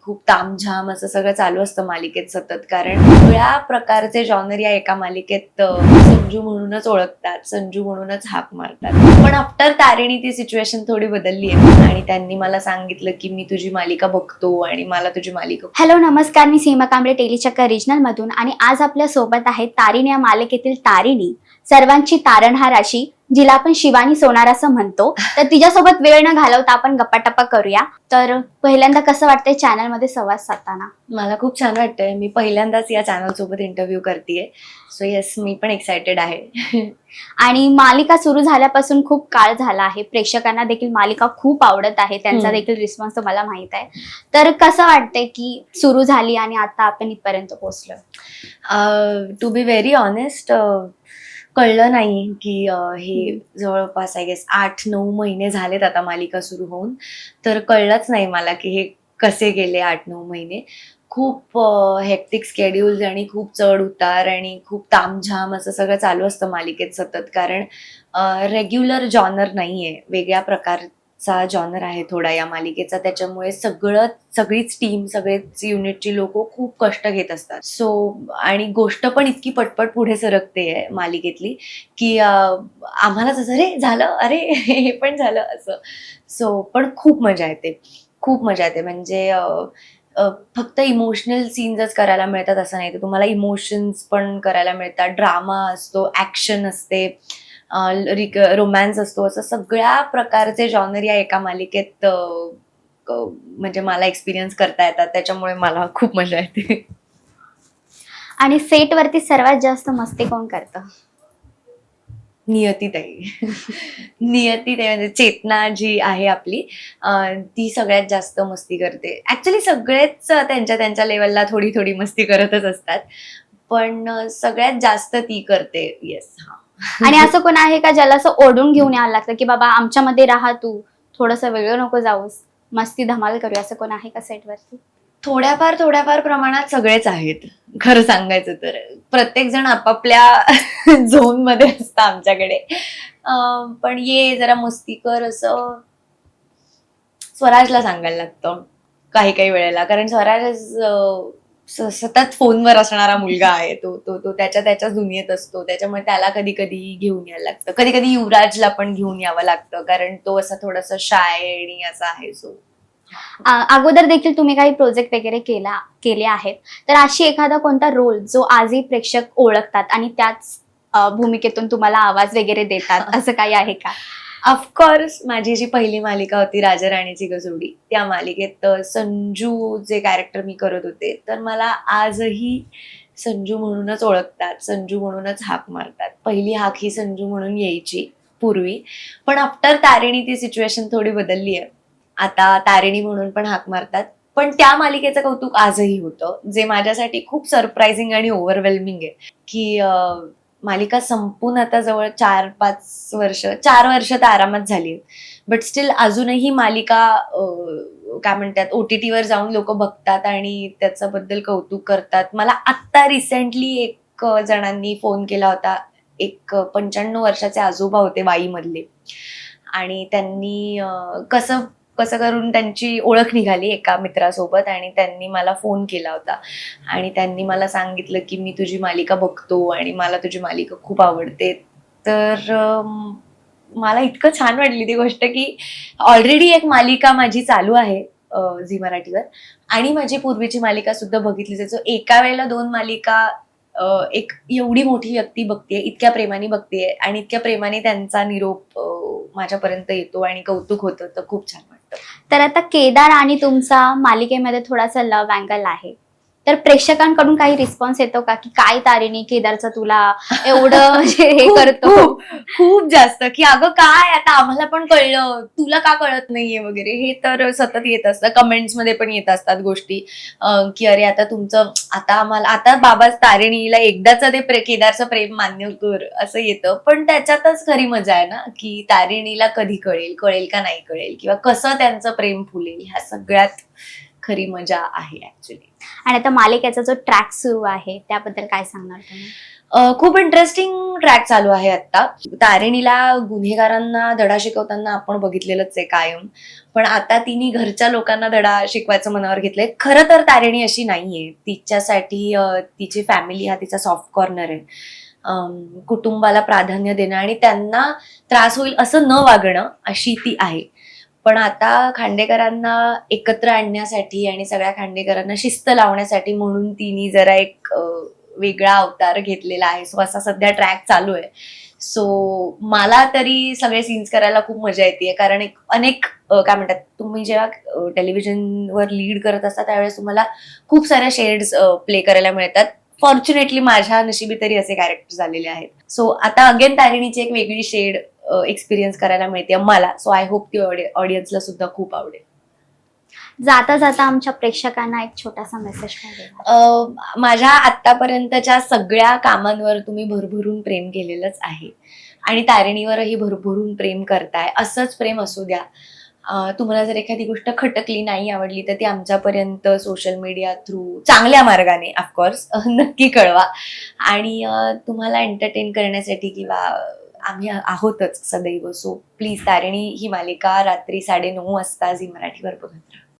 खूप तामझाम असं सगळं चालू असतं मालिकेत सतत. कारण सगळ्या प्रकारचे जॉनर या एका मालिकेत संजू म्हणूनच ओळखतात, संजू म्हणूनच हाक मारतात. पण आफ्टर तारिणी ती सिच्युएशन थोडी बदलली आहे आणि त्यांनी मला सांगितलं की मी तुझी मालिका बघतो आणि मला तुझी मालिका. हॅलो नमस्कार, मी सीमा कांबळे टेलीचक्कर रिजनल मधून आणि आज आपल्या सोबत आहे तारिणी या मालिकेतील तारिणी, सर्वांची तारणहार अशी, जिला आपण शिवानी सोनार असं म्हणतो. तर तिच्यासोबत वेळ न घालवता आपण गप्पाटप्पा करूया. तर पहिल्यांदा कसं वाटतंय चॅनल मध्ये संवाद साधताना? मला खूप छान वाटतंय. मी पहिल्यांदाच या चॅनल सोबत इंटरव्ह्यू करतेय. सो येस, मी पण एक्सायटेड आहे. आणि मालिका सुरू झाल्यापासून खूप काळ झाला आहे, प्रेक्षकांना देखील मालिका खूप आवडत आहे, त्यांचा देखील रिस्पॉन्स मला माहित आहे. तर कसं वाटतंय की सुरू झाली आणि आता आपण इथपर्यंत पोहोचलो? टू बी व्हेरी ऑनेस्ट, कळलं नाही की हे जवळपास आय गेस 8-9 महिने झालेत आता मालिका सुरू होऊन. तर कळलंच नाही मला की हे कसे गेले 8-9 महिने. खूप हेक्टिक स्केड्यूल्स आणि खूप चढ उतार आणि खूप तामझाम असं सगळं चालू असतं मालिकेत सतत. कारण रेग्युलर जॉनर नाहीये, वेगळ्या प्रकारचा जॉनर आहे थोडा या मालिकेचा. त्याच्यामुळे सगळीच टीम, सगळेच युनिटची लोक खूप कष्ट घेत असतात. सो आणि गोष्ट पण इतकी पटपट पुढे सरकते मालिकेतली की आम्हालाच असं अरे झालं, अरे हे पण झालं असं. सो पण खूप मजा येते, खूप मजा येते. म्हणजे फक्त इमोशनल सीन्सच करायला मिळतात असं नाही, तर तुम्हाला इमोशन्स पण करायला मिळतात, ड्रामा असतो, ऍक्शन असते, रोमॅन्स असतो. असं सगळ्या प्रकारचे जॉनर या एका मालिकेत म्हणजे मला एक्सपिरियन्स करता येतात. त्याच्यामुळे मला खूप मजा येते. आणि सेट वरती सर्वात जास्त मस्ती कोण करतं? नियतीताई. नियतीताई म्हणजे चेतना जी आहे आपली, ती सगळ्यात जास्त मस्ती करते. ऍक्च्युली सगळेच त्यांच्या त्यांच्या लेवलला थोडी थोडी मस्ती करतच असतात, पण सगळ्यात जास्त ती करते. येस. हा. आणि असं कोण आहे का ज्याला असं ओढून घेऊन यायला लागतं की बाबा आमच्यामध्ये राहा, तू थोडस वेगळं नको जाऊस, मस्ती धमाल करूया, असं कोण आहे का सेट वरती? थोड्याफार प्रमाणात सगळेच आहेत. खरं सांगायचं तर प्रत्येक जण आपापल्या झोन मध्ये असतं आमच्याकडे. पण ये जरा मस्ती कर असं स्वराजला सांगायला लागतं काही काही वेळेला. कारण स्वराज सतत फोनवर असणारा मुलगा आहे. तो तो तो त्याच्या त्याच्याच दुनियेत असतो. त्याच्यामुळे त्याला कधी कधी घेऊन यायला लागतं. कधी कधी युवराजला पण घेऊन यावं लागतं, कारण तो असा थोडासा शाय आणि असा आहे. सो अगोदर देखील तुम्ही काही प्रोजेक्ट वगैरे केले आहेत, तर अशी एखादा कोणता रोल जो आजही प्रेक्षक ओळखतात आणि त्याच भूमिकेतून तुम्हाला आवाज वगैरे देतात, असं काही आहे का? ऑफकोर्स माझी जी पहिली मालिका होती राजा राणीची गजोडी, त्या मालिकेत संजू जे कॅरेक्टर मी करत होते, तर मला आजही संजू म्हणूनच ओळखतात, संजू म्हणूनच हाक मारतात. पहिली हाक ही संजू म्हणून यायची पूर्वी, पण आफ्टर तारिणी ती सिच्युएशन थोडी बदलली आहे. आता तारिणी म्हणून पण हाक मारतात. पण त्या मालिकेचं कौतुक आजही होतं, जे माझ्यासाठी खूप सरप्रायझिंग आणि ओव्हरवेल्मिंग आहे. की मालिका संपून आता जवळ 4-5 वर्ष, 4 वर्ष तर आरामात झाली. बट स्टील अजूनही मालिका काय म्हणतात OTT वर जाऊन लोक बघतात आणि त्याच्याबद्दल कौतुक करतात. मला आत्ता रिसेंटली एक जणांनी फोन केला होता. एक 95 वर्षाचे आजोबा होते वाईमधले, आणि त्यांनी कसं कसं करून त्यांची ओळख निघाली एका मित्रासोबत, आणि त्यांनी मला फोन केला होता आणि त्यांनी मला सांगितलं की मी तुझी मालिका बघतो आणि मला तुझी मालिका खूप आवडते. तर मला इतकं छान वाटली ती गोष्ट की ऑलरेडी एक मालिका माझी चालू आहे झी मराठीवर, आणि माझी पूर्वीची मालिका सुद्धा बघितली जायचो. एका वेळेला 2 मालिका एक एवढी मोठी व्यक्ती बघतेय, इतक्या प्रेमाने बघतेय आणि इतक्या प्रेमाने त्यांचा निरोप माझ्यापर्यंत येतो आणि कौतुक होतं, तर खूप छान वाटतं. तर आता केदार आणि तुमचा मालिकेमध्ये थोडासा लव्ह अँगल आहे, तर प्रेक्षकांकडून काही रिस्पॉन्स येतो का की काय तारिणी, केदारचं तुला एवढं म्हणजे हे खूप करतो? खूप खूप जास्त की अगं काय आता आम्हाला पण कळलं, तुला का कळत नाहीये वगैरे, हे तर सतत येत असतं. कमेंट्स मध्ये पण येत असतात गोष्टी की अरे आता तुमचं, आता आम्हाला, आता बाबा तारिणीला एकदाच ते केदारचं प्रेम मान्य कर असं येतं. पण त्याच्यातच खरी मजा आहे ना, की तारिणीला कधी कळेल, कळेल का नाही कळेल, किंवा कसं त्यांचं प्रेम फुलेल, ह्या सगळ्यात खरी मजा आहे ऍक्च्युली. आणि आता मालिकेचा जो ट्रॅक सुरू आहे त्याबद्दल काय सांगणार तुम्ही? खूप इंटरेस्टिंग ट्रॅक चालू आहे आता. तारिणीला गुन्हेगारांना धडा शिकवताना आपण बघितलेलंच आहे कायम. पण आता तिने घरच्या लोकांना धडा शिकवायचं मनावर घेतलंय. खरं तर तारिणी अशी नाहीये. तिच्यासाठी तिची फॅमिली हा तिचा सॉफ्ट कॉर्नर आहे. कुटुंबाला प्राधान्य देणं आणि त्यांना त्रास होईल असं न वागणं अशी ती आहे. पण आता खांडेकरांना एकत्र आणण्यासाठी आणि सगळ्या खांडेकरांना शिस्त लावण्यासाठी म्हणून तिने जरा एक वेगळा अवतार घेतलेला आहे. सो असा सध्या ट्रॅक चालू आहे. सो मला तरी सगळे सीन्स करायला खूप मजा येते, कारण अनेक काय म्हणतात, तुम्ही जेव्हा टेलिव्हिजनवर लीड करत असता त्यावेळेस तुम्हाला खूप साऱ्या शेड्स प्ले करायला मिळतात. फॉर्च्युनेटली माझ्या नशिबी तरी असे कॅरेक्टर झालेले आहेत. सो आता अगेन तारिणीची एक वेगळी शेड एक्सपिरियन्स करायला मिळते मला. सो आय होप ती ऑडियन्सला सुद्धा खूप आवडेल. जाता जाता आमच्या प्रेक्षकांना एक छोटासा मेसेज काय देणार? माझ्या आतापर्यंतच्या सगळ्या कामांवर तुम्ही भरभरून प्रेम केलेलंच आहे आणि तारिणीवरही भरभरून प्रेम करताय. असंच प्रेम असू द्या. तुम्हाला जर एखादी गोष्ट खटकली, नाही आवडली, तर ती आमच्यापर्यंत सोशल मीडिया थ्रू चांगल्या मार्गाने ऑफकोर्स नक्की कळवा. आणि तुम्हाला एंटरटेन करण्यासाठी किंवा आम्ही आहोतच सदैव. सो प्लीज तारिणी ही मालिका रात्री 9:30 वाजता झी मराठीवर बघत राहा.